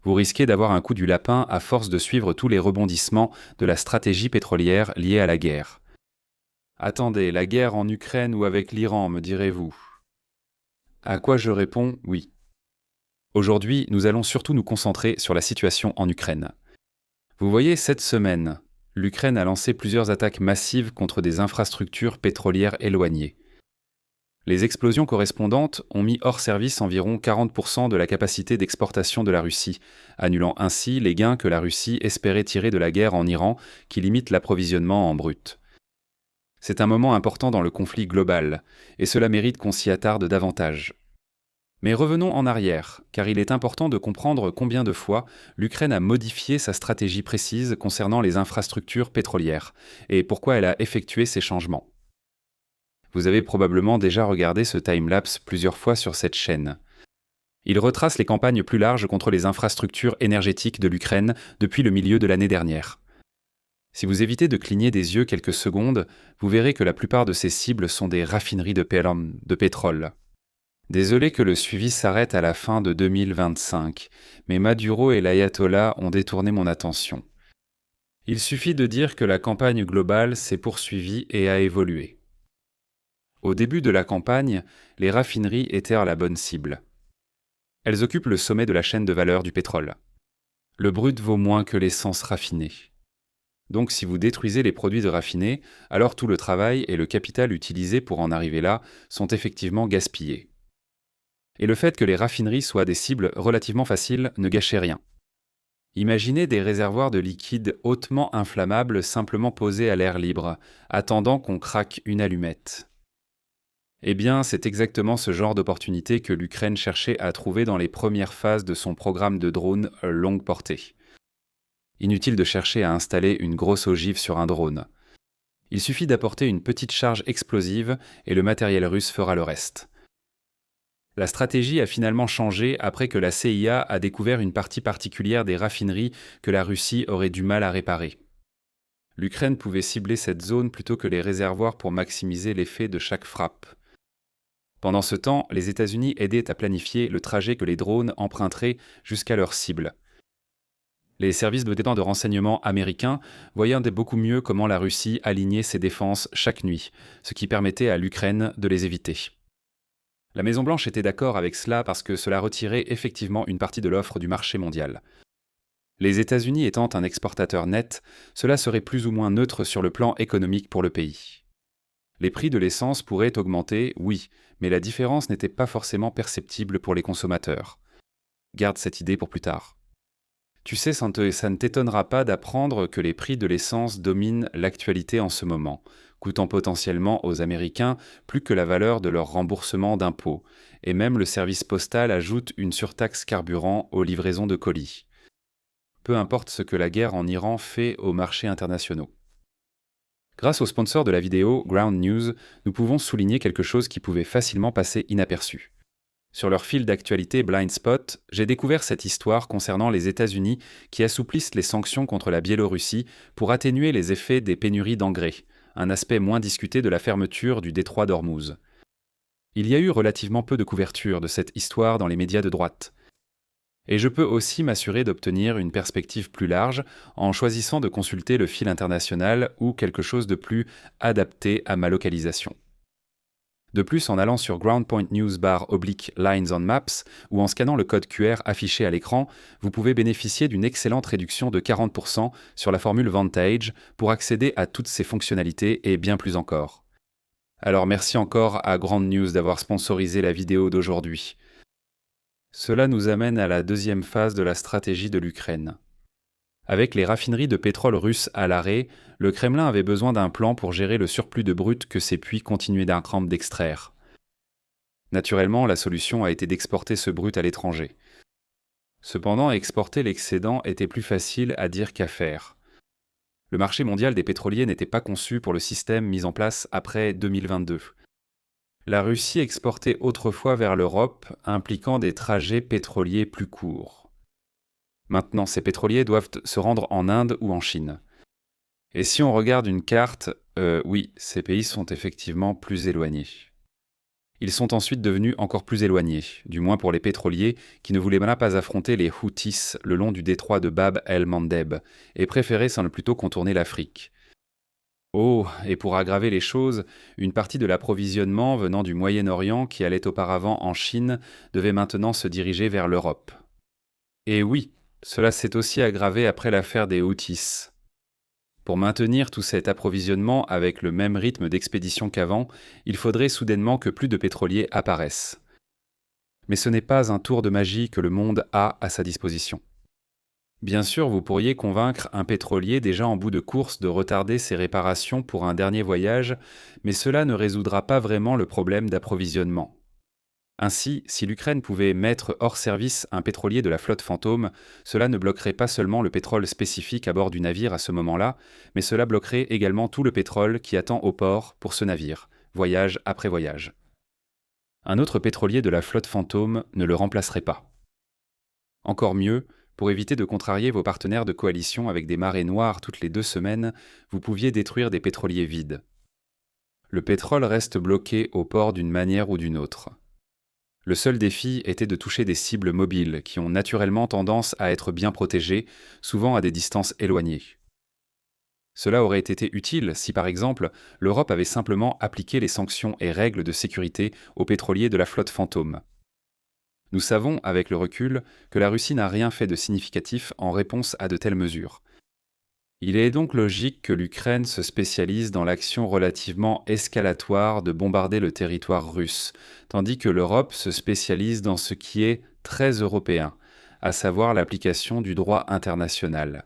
vous risquez d'avoir un coup du lapin à force de suivre tous les rebondissements de la stratégie pétrolière liée à la guerre. Attendez, la guerre en Ukraine ou avec l'Iran, me direz-vous? À quoi je réponds oui. Aujourd'hui, nous allons surtout nous concentrer sur la situation en Ukraine. Vous voyez, cette semaine, l'Ukraine a lancé plusieurs attaques massives contre des infrastructures pétrolières éloignées. Les explosions correspondantes ont mis hors service environ 40% de la capacité d'exportation de la Russie, annulant ainsi les gains que la Russie espérait tirer de la guerre en Iran qui limite l'approvisionnement en brut. C'est un moment important dans le conflit global, et cela mérite qu'on s'y attarde davantage. Mais revenons en arrière, car il est important de comprendre combien de fois l'Ukraine a modifié sa stratégie précise concernant les infrastructures pétrolières, et pourquoi elle a effectué ces changements. Vous avez probablement déjà regardé ce timelapse plusieurs fois sur cette chaîne. Il retrace les campagnes plus larges contre les infrastructures énergétiques de l'Ukraine depuis le milieu de l'année dernière. Si vous évitez de cligner des yeux quelques secondes, vous verrez que la plupart de ces cibles sont des raffineries de pétrole. Désolé que le suivi s'arrête à la fin de 2025, mais Maduro et l'ayatollah ont détourné mon attention. Il suffit de dire que la campagne globale s'est poursuivie et a évolué. Au début de la campagne, les raffineries étaient la bonne cible. Elles occupent le sommet de la chaîne de valeur du pétrole. Le brut vaut moins que l'essence raffinée. Donc si vous détruisez les produits de raffinés, alors tout le travail et le capital utilisés pour en arriver là sont effectivement gaspillés. Et le fait que les raffineries soient des cibles relativement faciles ne gâchait rien. Imaginez des réservoirs de liquide hautement inflammables simplement posés à l'air libre, attendant qu'on craque une allumette. Eh bien, c'est exactement ce genre d'opportunité que l'Ukraine cherchait à trouver dans les premières phases de son programme de drones longue portée. Inutile de chercher à installer une grosse ogive sur un drone. Il suffit d'apporter une petite charge explosive et le matériel russe fera le reste. La stratégie a finalement changé après que la CIA a découvert une partie particulière des raffineries que la Russie aurait du mal à réparer. L'Ukraine pouvait cibler cette zone plutôt que les réservoirs pour maximiser l'effet de chaque frappe. Pendant ce temps, les États-Unis aidaient à planifier le trajet que les drones emprunteraient jusqu'à leur cible. Les services de renseignement américains voyaient beaucoup mieux comment la Russie alignait ses défenses chaque nuit, ce qui permettait à l'Ukraine de les éviter. La Maison-Blanche était d'accord avec cela parce que cela retirait effectivement une partie de l'offre du marché mondial. Les États-Unis étant un exportateur net, cela serait plus ou moins neutre sur le plan économique pour le pays. Les prix de l'essence pourraient augmenter, oui, mais la différence n'était pas forcément perceptible pour les consommateurs. Garde cette idée pour plus tard. Tu sais, ça ne t'étonnera pas d'apprendre que les prix de l'essence dominent l'actualité en ce moment, coûtant potentiellement aux Américains plus que la valeur de leur remboursement d'impôts, et même le service postal ajoute une surtaxe carburant aux livraisons de colis. Peu importe ce que la guerre en Iran fait aux marchés internationaux. Grâce au sponsor de la vidéo, Ground News, nous pouvons souligner quelque chose qui pouvait facilement passer inaperçu. Sur leur fil d'actualité Blind Spot, j'ai découvert cette histoire concernant les États-Unis qui assouplissent les sanctions contre la Biélorussie pour atténuer les effets des pénuries d'engrais, un aspect moins discuté de la fermeture du détroit d'Ormuz. Il y a eu relativement peu de couverture de cette histoire dans les médias de droite. Et je peux aussi m'assurer d'obtenir une perspective plus large en choisissant de consulter le fil international ou quelque chose de plus adapté à ma localisation. De plus, en allant sur ground.news/lines on maps ou en scannant le code QR affiché à l'écran, vous pouvez bénéficier d'une excellente réduction de 40% sur la formule Vantage pour accéder à toutes ces fonctionnalités et bien plus encore. Alors merci encore à Ground News d'avoir sponsorisé la vidéo d'aujourd'hui. Cela nous amène à la deuxième phase de la stratégie de l'Ukraine. Avec les raffineries de pétrole russes à l'arrêt, le Kremlin avait besoin d'un plan pour gérer le surplus de brut que ces puits continuaient d'extraire. Naturellement, la solution a été d'exporter ce brut à l'étranger. Cependant, exporter l'excédent était plus facile à dire qu'à faire. Le marché mondial des pétroliers n'était pas conçu pour le système mis en place après 2022. La Russie exportait autrefois vers l'Europe, impliquant des trajets pétroliers plus courts. Maintenant, ces pétroliers doivent se rendre en Inde ou en Chine. Et si on regarde une carte, oui, ces pays sont effectivement plus éloignés. Ils sont ensuite devenus encore plus éloignés, du moins pour les pétroliers qui ne voulaient pas affronter les Houthis le long du détroit de Bab el-Mandeb et préféraient semble plutôt contourner l'Afrique. Oh, et pour aggraver les choses, une partie de l'approvisionnement venant du Moyen-Orient qui allait auparavant en Chine devait maintenant se diriger vers l'Europe. Et oui, cela s'est aussi aggravé après l'affaire des Houthis. Pour maintenir tout cet approvisionnement avec le même rythme d'expédition qu'avant, il faudrait soudainement que plus de pétroliers apparaissent. Mais ce n'est pas un tour de magie que le monde a à sa disposition. Bien sûr, vous pourriez convaincre un pétrolier déjà en bout de course de retarder ses réparations pour un dernier voyage, mais cela ne résoudra pas vraiment le problème d'approvisionnement. Ainsi, si l'Ukraine pouvait mettre hors service un pétrolier de la flotte fantôme, cela ne bloquerait pas seulement le pétrole spécifique à bord du navire à ce moment-là, mais cela bloquerait également tout le pétrole qui attend au port pour ce navire, voyage après voyage. Un autre pétrolier de la flotte fantôme ne le remplacerait pas. Encore mieux, pour éviter de contrarier vos partenaires de coalition avec des marées noires toutes les 2 semaines, vous pouviez détruire des pétroliers vides. Le pétrole reste bloqué au port d'une manière ou d'une autre. Le seul défi était de toucher des cibles mobiles qui ont naturellement tendance à être bien protégées, souvent à des distances éloignées. Cela aurait été utile si, par exemple, l'Europe avait simplement appliqué les sanctions et règles de sécurité aux pétroliers de la flotte fantôme. Nous savons, avec le recul, que la Russie n'a rien fait de significatif en réponse à de telles mesures. Il est donc logique que l'Ukraine se spécialise dans l'action relativement escalatoire de bombarder le territoire russe, tandis que l'Europe se spécialise dans ce qui est très européen, à savoir l'application du droit international.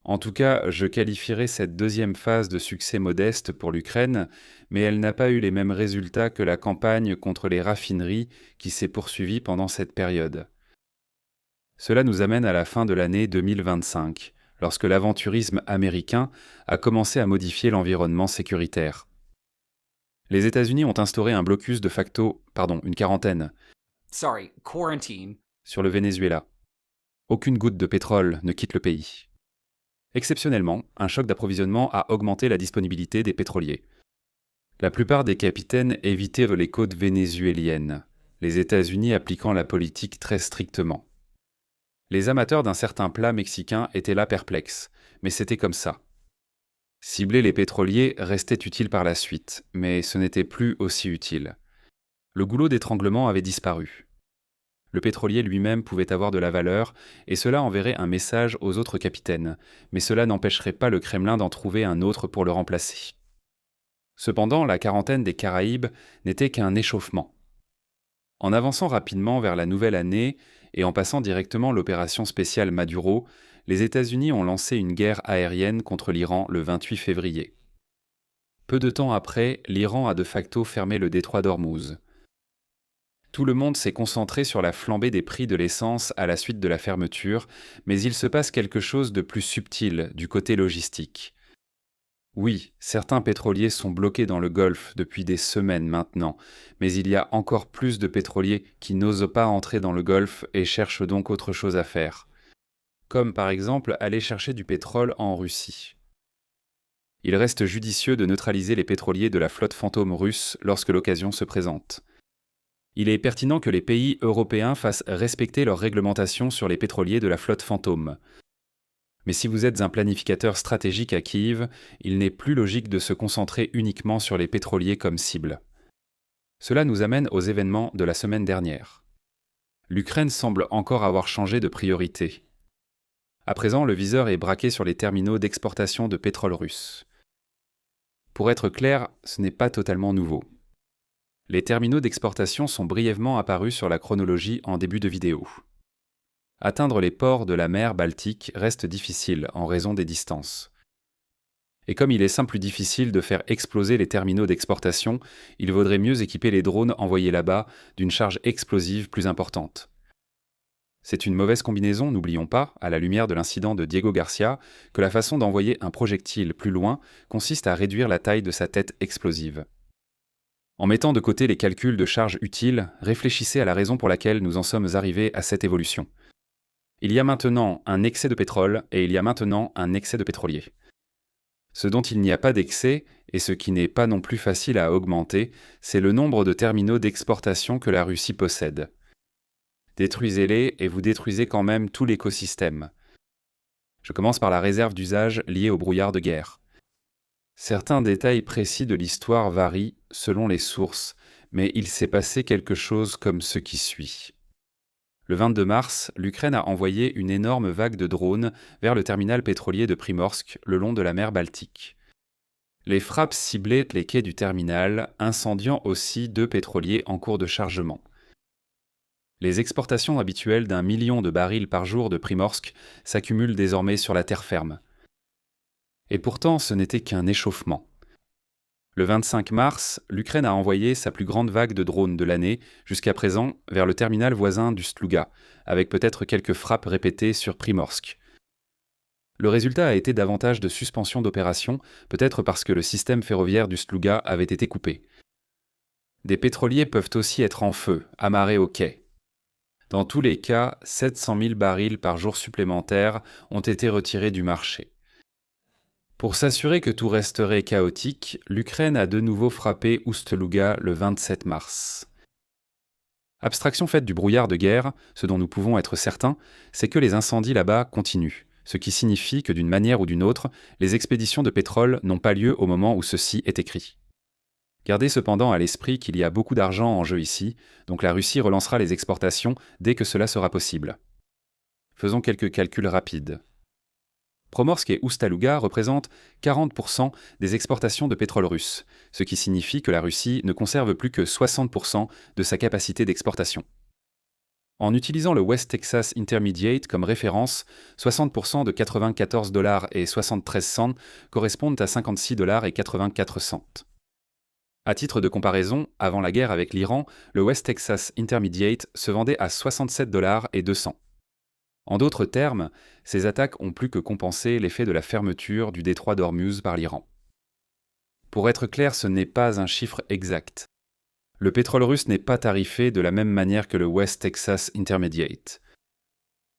En tout cas, je qualifierais cette deuxième phase de succès modeste pour l'Ukraine, mais elle n'a pas eu les mêmes résultats que la campagne contre les raffineries qui s'est poursuivie pendant cette période. Cela nous amène à la fin de l'année 2025. Lorsque l'aventurisme américain a commencé à modifier l'environnement sécuritaire. Les États-Unis ont instauré un blocus de facto, une quarantaine, quarantine, sur le Venezuela. Aucune goutte de pétrole ne quitte le pays. Exceptionnellement, un choc d'approvisionnement a augmenté la disponibilité des pétroliers. La plupart des capitaines évitaient les côtes vénézuéliennes, les États-Unis appliquant la politique très strictement. Les amateurs d'un certain plat mexicain étaient là perplexes, mais c'était comme ça. Cibler les pétroliers restait utile par la suite, mais ce n'était plus aussi utile. Le goulot d'étranglement avait disparu. Le pétrolier lui-même pouvait avoir de la valeur, et cela enverrait un message aux autres capitaines, mais cela n'empêcherait pas le Kremlin d'en trouver un autre pour le remplacer. Cependant, la quarantaine des Caraïbes n'était qu'un échauffement. En avançant rapidement vers la nouvelle année, et en passant directement l'opération spéciale Maduro, les États-Unis ont lancé une guerre aérienne contre l'Iran le 28 février. Peu de temps après, l'Iran a de facto fermé le détroit d'Ormuz. Tout le monde s'est concentré sur la flambée des prix de l'essence à la suite de la fermeture, mais il se passe quelque chose de plus subtil du côté logistique. Oui, certains pétroliers sont bloqués dans le Golfe depuis des semaines maintenant, mais il y a encore plus de pétroliers qui n'osent pas entrer dans le Golfe et cherchent donc autre chose à faire. Comme par exemple aller chercher du pétrole en Russie. Il reste judicieux de neutraliser les pétroliers de la flotte fantôme russe lorsque l'occasion se présente. Il est pertinent que les pays européens fassent respecter leurs réglementations sur les pétroliers de la flotte fantôme. Mais si vous êtes un planificateur stratégique à Kiev, il n'est plus logique de se concentrer uniquement sur les pétroliers comme cible. Cela nous amène aux événements de la semaine dernière. L'Ukraine semble encore avoir changé de priorité. À présent, le viseur est braqué sur les terminaux d'exportation de pétrole russe. Pour être clair, ce n'est pas totalement nouveau. Les terminaux d'exportation sont brièvement apparus sur la chronologie en début de vidéo. Atteindre les ports de la mer Baltique reste difficile en raison des distances. Et comme il est simple plus difficile de faire exploser les terminaux d'exportation, il vaudrait mieux équiper les drones envoyés là-bas d'une charge explosive plus importante. C'est une mauvaise combinaison, n'oublions pas, à la lumière de l'incident de Diego Garcia, que la façon d'envoyer un projectile plus loin consiste à réduire la taille de sa tête explosive. En mettant de côté les calculs de charge utiles, réfléchissez à la raison pour laquelle nous en sommes arrivés à cette évolution. Il y a maintenant un excès de pétrole et il y a maintenant un excès de pétrolier. Ce dont il n'y a pas d'excès, et ce qui n'est pas non plus facile à augmenter, c'est le nombre de terminaux d'exportation que la Russie possède. Détruisez-les et vous détruisez quand même tout l'écosystème. Je commence par la réserve d'usage liée au brouillard de guerre. Certains détails précis de l'histoire varient selon les sources, mais il s'est passé quelque chose comme ce qui suit. Le 22 mars, l'Ukraine a envoyé une énorme vague de drones vers le terminal pétrolier de Primorsk, le long de la mer Baltique. Les frappes ciblaient les quais du terminal, incendiant aussi 2 pétroliers en cours de chargement. Les exportations habituelles d'1 million de barils par jour de Primorsk s'accumulent désormais sur la terre ferme. Et pourtant, ce n'était qu'un échauffement. Le 25 mars, l'Ukraine a envoyé sa plus grande vague de drones de l'année, jusqu'à présent, vers le terminal voisin du Stlouga, avec peut-être quelques frappes répétées sur Primorsk. Le résultat a été davantage de suspension d'opérations, peut-être parce que le système ferroviaire du Stlouga avait été coupé. Des pétroliers peuvent aussi être en feu, amarrés au quai. Dans tous les cas, 700 000 barils par jour supplémentaires ont été retirés du marché. Pour s'assurer que tout resterait chaotique, l'Ukraine a de nouveau frappé Oust-Louga le 27 mars. Abstraction faite du brouillard de guerre, ce dont nous pouvons être certains, c'est que les incendies là-bas continuent, ce qui signifie que d'une manière ou d'une autre, les expéditions de pétrole n'ont pas lieu au moment où ceci est écrit. Gardez cependant à l'esprit qu'il y a beaucoup d'argent en jeu ici, donc la Russie relancera les exportations dès que cela sera possible. Faisons quelques calculs rapides. Primorsk et Oust-Louga représentent 40% des exportations de pétrole russe, ce qui signifie que la Russie ne conserve plus que 60% de sa capacité d'exportation. En utilisant le West Texas Intermediate comme référence, 60% de 94 $ et 73 cents correspondent à 56 $ et 84 cents. À titre de comparaison, avant la guerre avec l'Iran, le West Texas Intermediate se vendait à 67 $ et 2 cents. En d'autres termes, ces attaques ont plus que compensé l'effet de la fermeture du détroit d'Ormuz par l'Iran. Pour être clair, ce n'est pas un chiffre exact. Le pétrole russe n'est pas tarifé de la même manière que le West Texas Intermediate.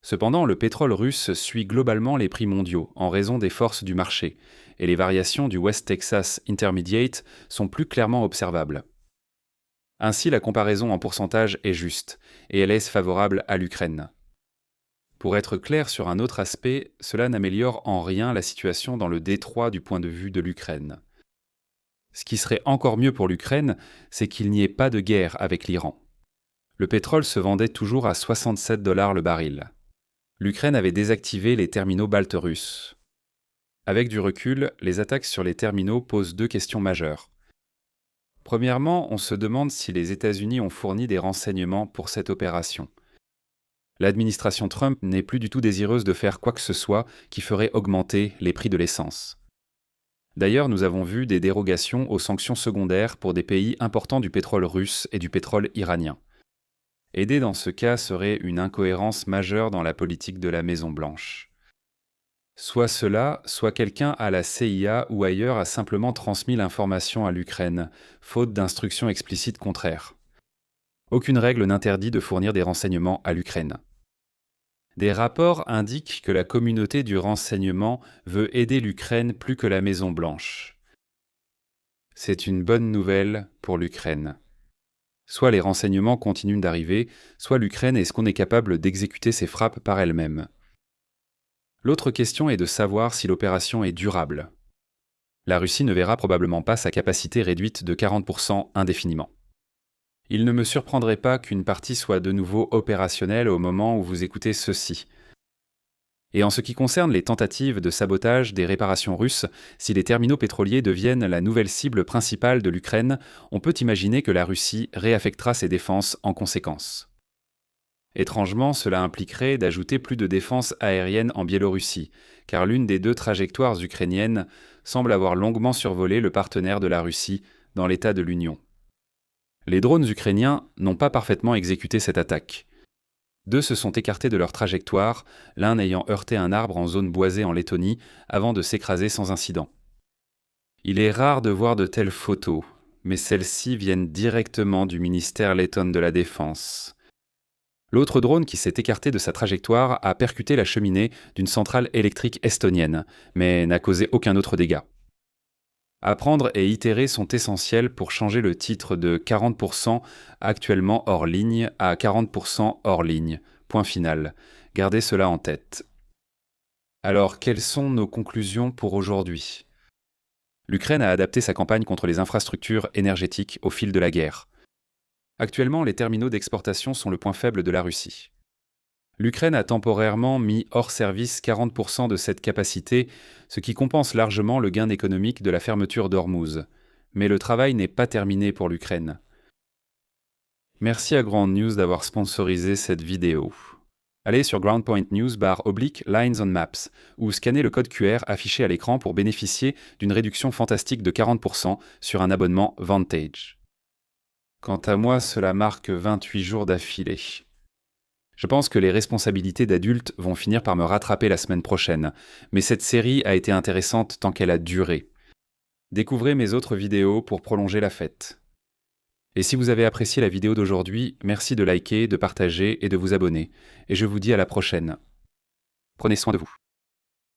Cependant, le pétrole russe suit globalement les prix mondiaux en raison des forces du marché, et les variations du West Texas Intermediate sont plus clairement observables. Ainsi, la comparaison en pourcentage est juste, et elle est favorable à l'Ukraine. Pour être clair sur un autre aspect, cela n'améliore en rien la situation dans le détroit du point de vue de l'Ukraine. Ce qui serait encore mieux pour l'Ukraine, c'est qu'il n'y ait pas de guerre avec l'Iran. Le pétrole se vendait toujours à 67 $ le baril. L'Ukraine avait désactivé les terminaux baltes russes. Avec du recul, les attaques sur les terminaux posent 2 questions majeures. Premièrement, on se demande si les États-Unis ont fourni des renseignements pour cette opération. L'administration Trump n'est plus du tout désireuse de faire quoi que ce soit qui ferait augmenter les prix de l'essence. D'ailleurs, nous avons vu des dérogations aux sanctions secondaires pour des pays important du pétrole russe et du pétrole iranien. Aider dans ce cas serait une incohérence majeure dans la politique de la Maison-Blanche. Soit cela, soit quelqu'un à la CIA ou ailleurs a simplement transmis l'information à l'Ukraine, faute d'instructions explicites contraires. Aucune règle n'interdit de fournir des renseignements à l'Ukraine. Des rapports indiquent que la communauté du renseignement veut aider l'Ukraine plus que la Maison-Blanche. C'est une bonne nouvelle pour l'Ukraine. Soit les renseignements continuent d'arriver, soit l'Ukraine est-ce qu'on est capable d'exécuter ses frappes par elle-même. L'autre question est de savoir si l'opération est durable. La Russie ne verra probablement pas sa capacité réduite de 40% indéfiniment. Il ne me surprendrait pas qu'une partie soit de nouveau opérationnelle au moment où vous écoutez ceci. Et en ce qui concerne les tentatives de sabotage des réparations russes, si les terminaux pétroliers deviennent la nouvelle cible principale de l'Ukraine, on peut imaginer que la Russie réaffectera ses défenses en conséquence. Étrangement, cela impliquerait d'ajouter plus de défense aérienne en Biélorussie, car l'une des 2 trajectoires ukrainiennes semble avoir longuement survolé le partenaire de la Russie dans l'état de l'Union. Les drones ukrainiens n'ont pas parfaitement exécuté cette attaque. 2 se sont écartés de leur trajectoire, l'un ayant heurté un arbre en zone boisée en Lettonie avant de s'écraser sans incident. Il est rare de voir de telles photos, mais celles-ci viennent directement du ministère letton de la Défense. L'autre drone qui s'est écarté de sa trajectoire a percuté la cheminée d'une centrale électrique estonienne, mais n'a causé aucun autre dégât. Apprendre et itérer sont essentiels pour changer le titre de 40% actuellement hors ligne à 40% hors ligne. Point final. Gardez cela en tête. Alors, quelles sont nos conclusions pour aujourd'hui ? L'Ukraine a adapté sa campagne contre les infrastructures énergétiques au fil de la guerre. Actuellement, les terminaux d'exportation sont le point faible de la Russie. L'Ukraine a temporairement mis hors service 40% de cette capacité, ce qui compense largement le gain économique de la fermeture d'Ormuz. Mais le travail n'est pas terminé pour l'Ukraine. Merci à Ground News d'avoir sponsorisé cette vidéo. Allez sur GroundPoint News /Lines on Maps ou scannez le code QR affiché à l'écran pour bénéficier d'une réduction fantastique de 40% sur un abonnement Vantage. Quant à moi, cela marque 28 jours d'affilée. Je pense que les responsabilités d'adulte vont finir par me rattraper la semaine prochaine, mais cette série a été intéressante tant qu'elle a duré. Découvrez mes autres vidéos pour prolonger la fête. Et si vous avez apprécié la vidéo d'aujourd'hui, merci de liker, de partager et de vous abonner. Et je vous dis à la prochaine. Prenez soin de vous.